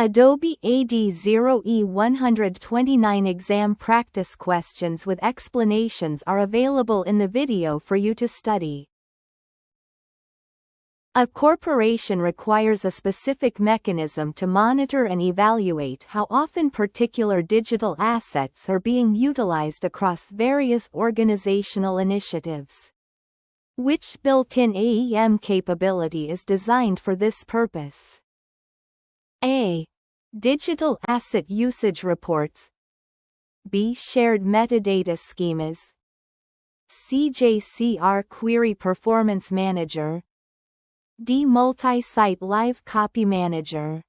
Adobe AD0-E129 exam practice questions with explanations are available in the video for you to study. A corporation requires a specific mechanism to monitor and evaluate how often particular digital assets are being utilized across various organizational initiatives. Which built-in AEM capability is designed for this purpose? A. Digital Asset Usage Reports. B. Shared Metadata Schemas. C. JCR Query Performance Manager. D. Multi-Site Live Copy Manager.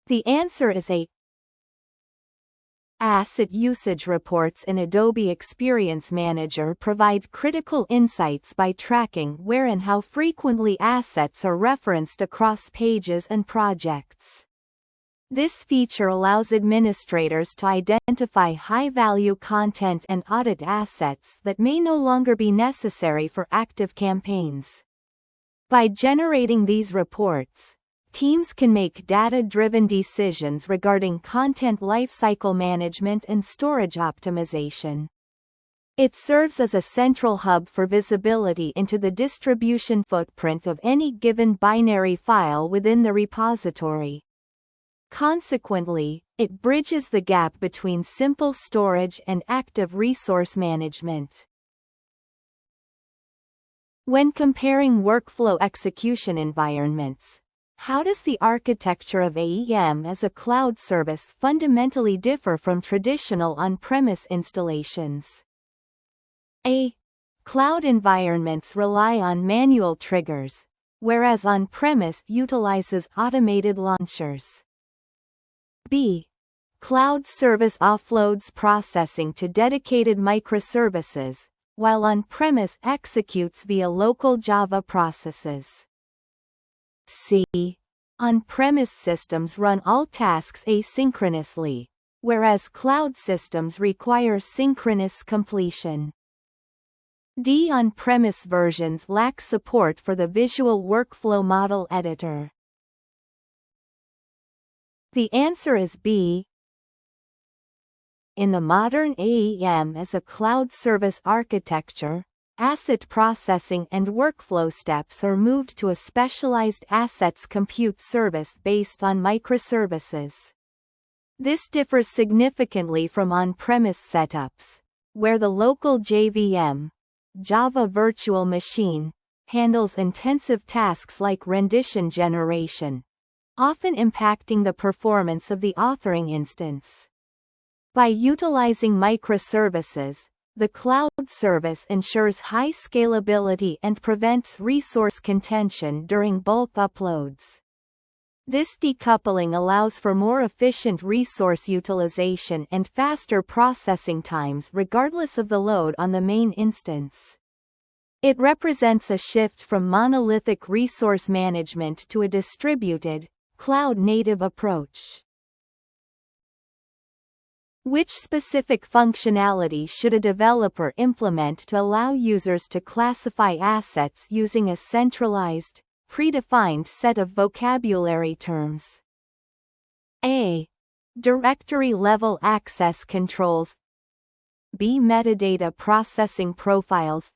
The answer is A. Asset usage reports in Adobe Experience Manager provide critical insights by tracking where and how frequently assets are referenced across pages and projects. This feature allows administrators to identify high-value content and audit assets that may no longer be necessary for active campaigns. By generating these reports, teams can make data-driven decisions regarding content lifecycle management and storage optimization. It serves as a central hub for visibility into the distribution footprint of any given binary file within the repository. Consequently, it bridges the gap between simple storage and active resource management. When comparing workflow execution environments, how does the architecture of AEM as a cloud service fundamentally differ from traditional on-premise installations? A. Cloud environments rely on manual triggers, whereas on-premise utilizes automated launchers. B. Cloud service offloads processing to dedicated microservices, while on-premise executes via local Java processes. C. On-premise systems run all tasks asynchronously, whereas cloud systems require synchronous completion. D. On-premise versions lack support for the Visual Workflow Model Editor. The answer is B. In the modern AEM as a cloud service architecture, asset processing and workflow steps are moved to a specialized assets compute service based on microservices. This differs significantly from on-premise setups, where the local JVM, Java Virtual Machine, handles intensive tasks like rendition generation, often impacting the performance of the authoring instance. By utilizing microservices, the cloud service ensures high scalability and prevents resource contention during bulk uploads. This decoupling allows for more efficient resource utilization and faster processing times regardless of the load on the main instance. It represents a shift from monolithic resource management to a distributed, cloud-native approach. Which specific functionality should a developer implement to allow users to classify assets using a centralized, predefined set of vocabulary terms? A. Directory-level access controls. B. Metadata processing profiles.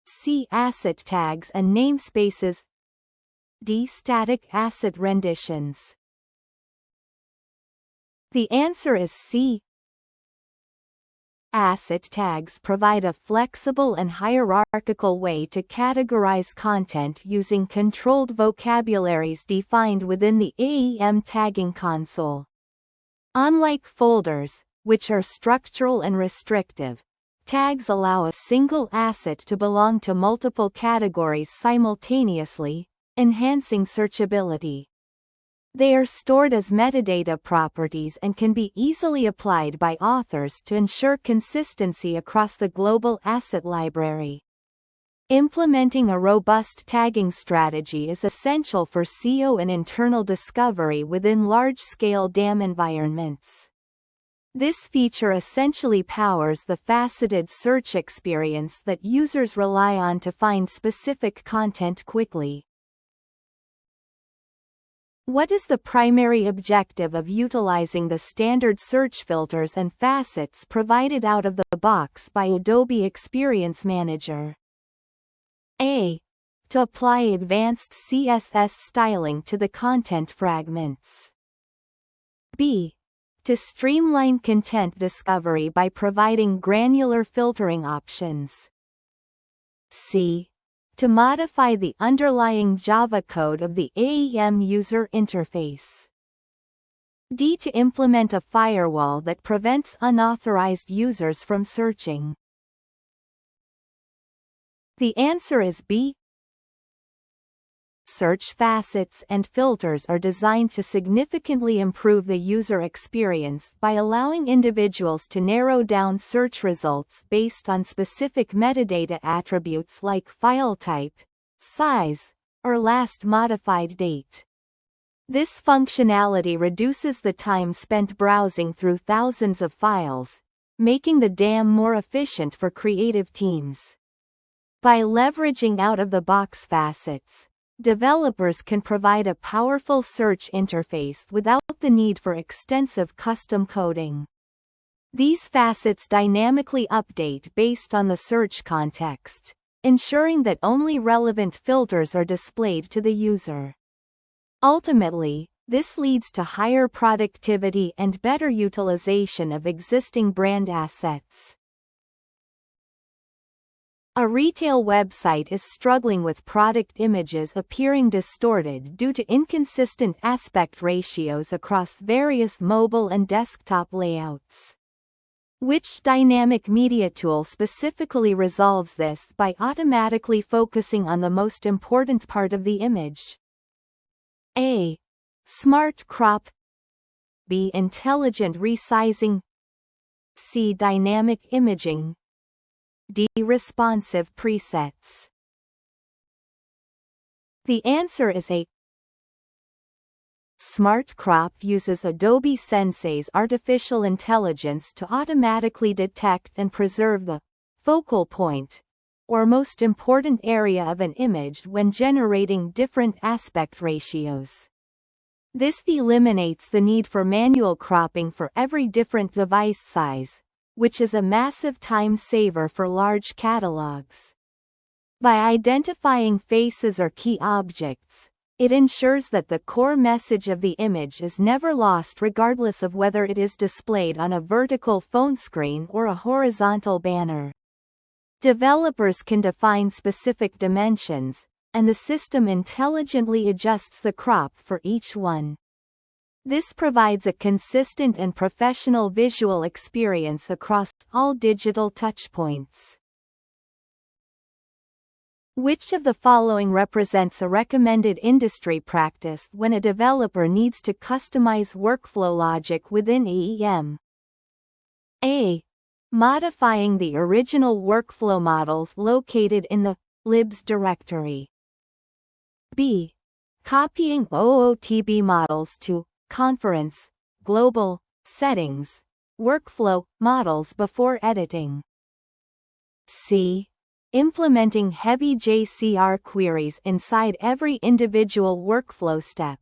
C. Asset tags and namespaces. D. Static asset renditions. The answer is C. Asset tags provide a flexible and hierarchical way to categorize content using controlled vocabularies defined within the AEM tagging console. Unlike folders, which are structural and restrictive, tags allow a single asset to belong to multiple categories simultaneously, enhancing searchability. They are stored as metadata properties and can be easily applied by authors to ensure consistency across the global asset library. Implementing a robust tagging strategy is essential for SEO and internal discovery within large-scale DAM environments. This feature essentially powers the faceted search experience that users rely on to find specific content quickly. What is the primary objective of utilizing the standard search filters and facets provided out of the box by Adobe Experience Manager? A. To apply advanced CSS styling to the content fragments. B. To streamline content discovery by providing granular filtering options. C. To modify the underlying Java code of the AEM user interface. D. To implement a firewall that prevents unauthorized users from searching. The answer is B. Search facets and filters are designed to significantly improve the user experience by allowing individuals to narrow down search results based on specific metadata attributes like file type, size, or last modified date. This functionality reduces the time spent browsing through thousands of files, making the DAM more efficient for creative teams. By leveraging out-of-the-box facets, developers can provide a powerful search interface without the need for extensive custom coding. These facets dynamically update based on the search context, ensuring that only relevant filters are displayed to the user. Ultimately, this leads to higher productivity and better utilization of existing brand assets. A retail website is struggling with product images appearing distorted due to inconsistent aspect ratios across various mobile and desktop layouts. Which dynamic media tool specifically resolves this by automatically focusing on the most important part of the image? A. Smart crop. B. Intelligent resizing. C. Dynamic imaging. D. Responsive presets. The answer is A. Smart Crop uses Adobe Sensei's artificial intelligence to automatically detect and preserve the focal point, or most important area of an image when generating different aspect ratios. This eliminates the need for manual cropping for every different device size, which is a massive time saver for large catalogs. By identifying faces or key objects, it ensures that the core message of the image is never lost regardless of whether it is displayed on a vertical phone screen or a horizontal banner. Developers can define specific dimensions, and the system intelligently adjusts the crop for each one. This provides a consistent and professional visual experience across all digital touchpoints. Which of the following represents a recommended industry practice when a developer needs to customize workflow logic within AEM? A. Modifying the original workflow models located in the libs directory. B. Copying OOTB models to conference, global, settings, workflow models before editing. C. Implementing heavy JCR queries inside every individual workflow step.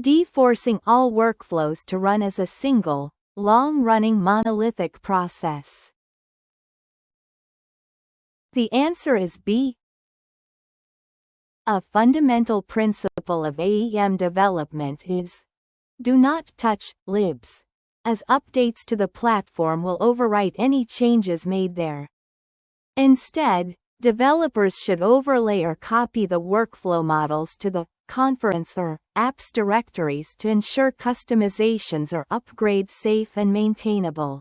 D. Forcing all workflows to run as a single, long-running monolithic process. The answer is B. A fundamental principle of AEM development is, do not touch libs, as updates to the platform will overwrite any changes made there. Instead, developers should overlay or copy the workflow models to the conference or apps directories to ensure customizations are upgrade safe and maintainable.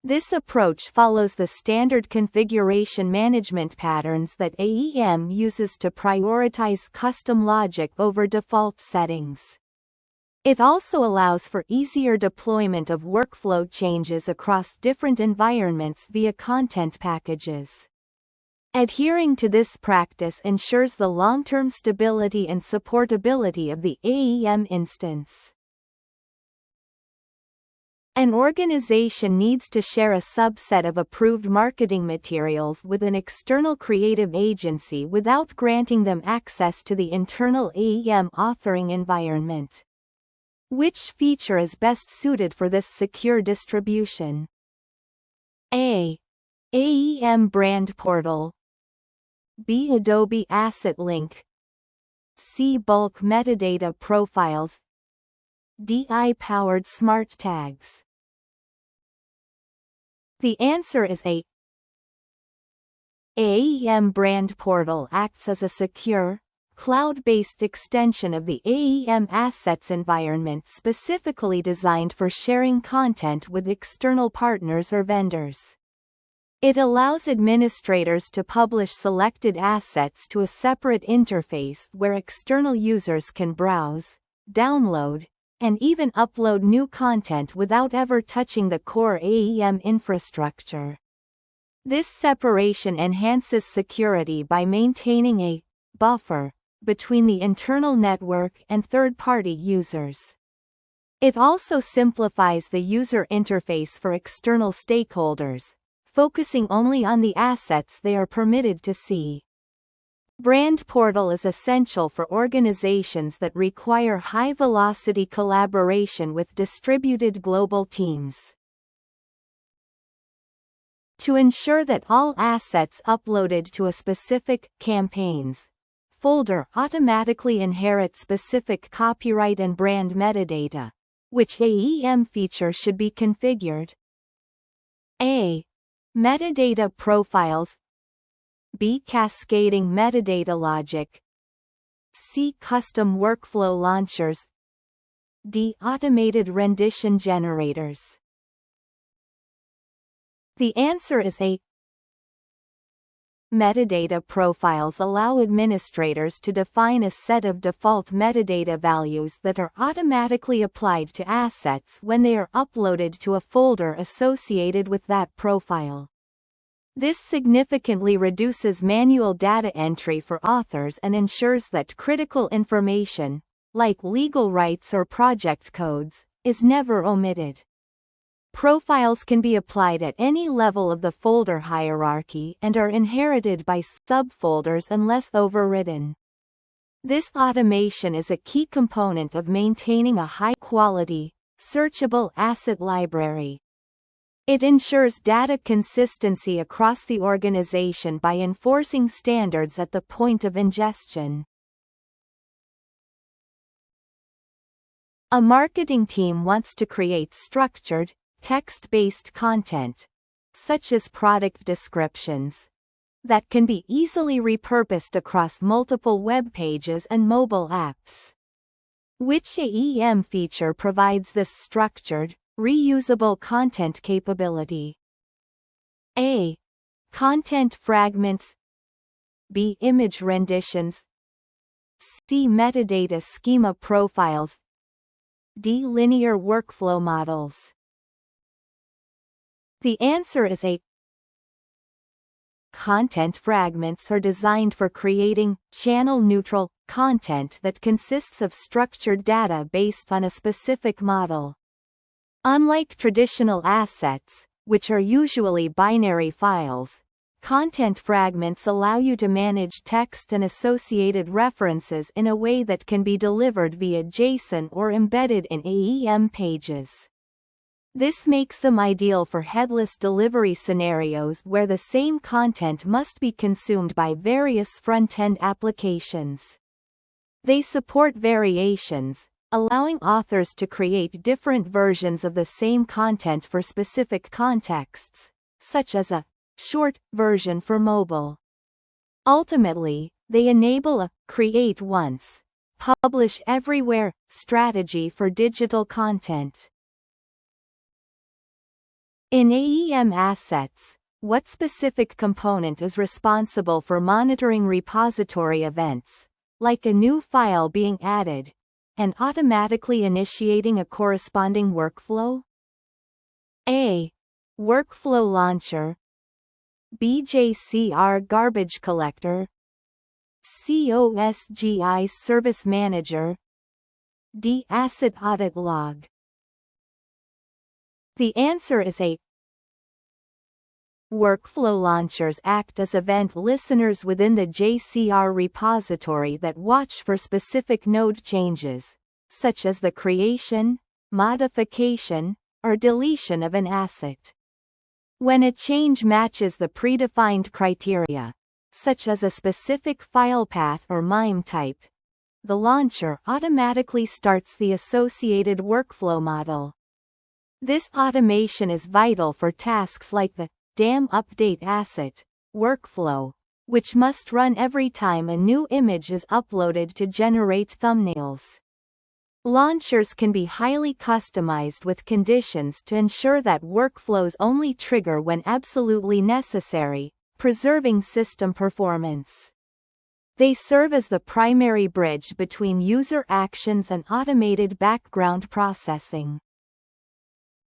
This approach follows the standard configuration management patterns that AEM uses to prioritize custom logic over default settings. It also allows for easier deployment of workflow changes across different environments via content packages. Adhering to this practice ensures the long-term stability and supportability of the AEM instance. An organization needs to share a subset of approved marketing materials with an external creative agency without granting them access to the internal AEM authoring environment. Which feature is best suited for this secure distribution? A. AEM Brand Portal. B. Adobe Asset Link. C. Bulk Metadata Profiles. D. AI-powered smart tags. The answer is A. AEM Brand Portal acts as a secure, cloud-based extension of the AEM Assets environment specifically designed for sharing content with external partners or vendors. It allows administrators to publish selected assets to a separate interface where external users can browse, download, and even upload new content without ever touching the core AEM infrastructure. This separation enhances security by maintaining a buffer between the internal network and third-party users. It also simplifies the user interface for external stakeholders, focusing only on the assets they are permitted to see. Brand Portal is essential for organizations that require high-velocity collaboration with distributed global teams. To ensure that all assets uploaded to a specific campaigns folder automatically inherit specific copyright and brand metadata, which AEM feature should be configured? A. Metadata profiles. B. Cascading metadata logic. C. Custom workflow launchers. D. Automated rendition generators. The answer is A. Metadata profiles allow administrators to define a set of default metadata values that are automatically applied to assets when they are uploaded to a folder associated with that profile. This significantly reduces manual data entry for authors and ensures that critical information, like legal rights or project codes, is never omitted. Profiles can be applied at any level of the folder hierarchy and are inherited by subfolders unless overridden. This automation is a key component of maintaining a high-quality, searchable asset library. It ensures data consistency across the organization by enforcing standards at the point of ingestion. A marketing team wants to create structured, text-based content, such as product descriptions, that can be easily repurposed across multiple web pages and mobile apps. Which AEM feature provides this structured, reusable content capability? A. Content fragments. B. Image renditions. C. Metadata schema profiles. D. Linear workflow models. The answer is A. Content fragments are designed for creating channel-neutral content that consists of structured data based on a specific model. Unlike traditional assets, which are usually binary files, content fragments allow you to manage text and associated references in a way that can be delivered via JSON or embedded in AEM pages. This makes them ideal for headless delivery scenarios where the same content must be consumed by various front-end applications. They support variations, allowing authors to create different versions of the same content for specific contexts, such as a short version for mobile. Ultimately, they enable a create once, publish everywhere strategy for digital content. In AEM Assets, what specific component is responsible for monitoring repository events, like a new file being added, and automatically initiating a corresponding workflow? A. Workflow Launcher. B. JCR Garbage Collector. C. OSGI Service Manager. D. Asset Audit Log. The answer is A. Workflow launchers act as event listeners within the JCR repository that watch for specific node changes, such as the creation, modification, or deletion of an asset. When a change matches the predefined criteria, such as a specific file path or MIME type, the launcher automatically starts the associated workflow model. This automation is vital for tasks like the DAM update asset workflow, which must run every time a new image is uploaded to generate thumbnails. Launchers can be highly customized with conditions to ensure that workflows only trigger when absolutely necessary, preserving system performance. They serve as the primary bridge between user actions and automated background processing.